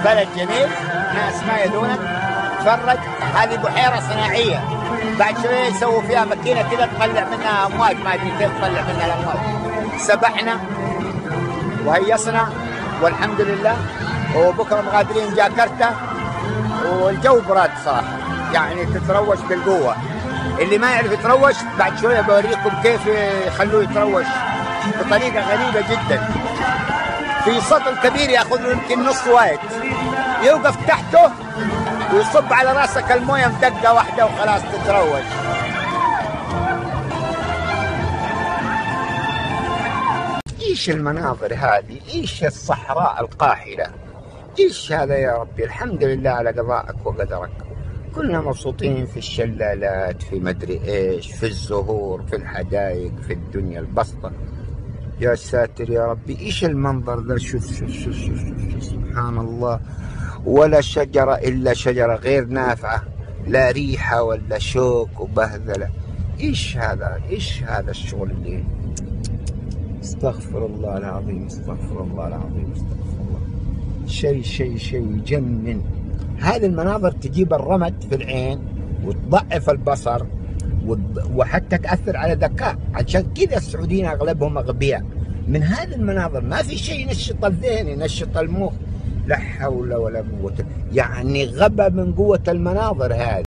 بلد جميل، ناس ما يدونك. تفرج، هذه بحيرة صناعية، بعد شوية يسووا فيها ماكينة كذا تطلع منها أمواج، ما أدري كيف تطلع منها الأمواج. سبحنا وهيصنا والحمد لله، وبكرة مغادرين جاكرتا، والجو براد صراحة، يعني تتروش بالقوة. اللي ما يعرف يتروش بعد شوية بوريكم كيف يخلوه يتروش بطريقة غريبة جدا. في سطل كبير ياخذ له يمكن نص وايت، يوقف تحته ويصب على راسك المويه بدقه واحده وخلاص تتروج. ايش المناظر هذه؟ ايش الصحراء القاحله؟ ايش هذا يا ربي؟ الحمد لله على قضائك وقدرك. كلنا مبسوطين في الشلالات، في مدري ايش، في الزهور، في الحدائق، في الدنيا البسطة. يا ساتر يا ربي، ايش المنظر ذا؟ شوف شوف شوف شوف شوف، سبحان الله. ولا شجرة الا شجرة غير نافعة، لا ريحة ولا شوك وبهذلة. ايش هذا؟ ايش هذا الشغل اللي؟ استغفر الله العظيم، استغفر الله العظيم، استغفر الله. شيء يجنن. هذه المناظر تجيب الرمد في العين وتضعف البصر وحتى تأثر على ذكاء. عشان كذا السعوديين أغلبهم أغبياء من هذه المناظر. ما في شيء ينشط الذهن، ينشط المخ. لا حول ولا قوة، يعني غبى من قوة المناظر هذه.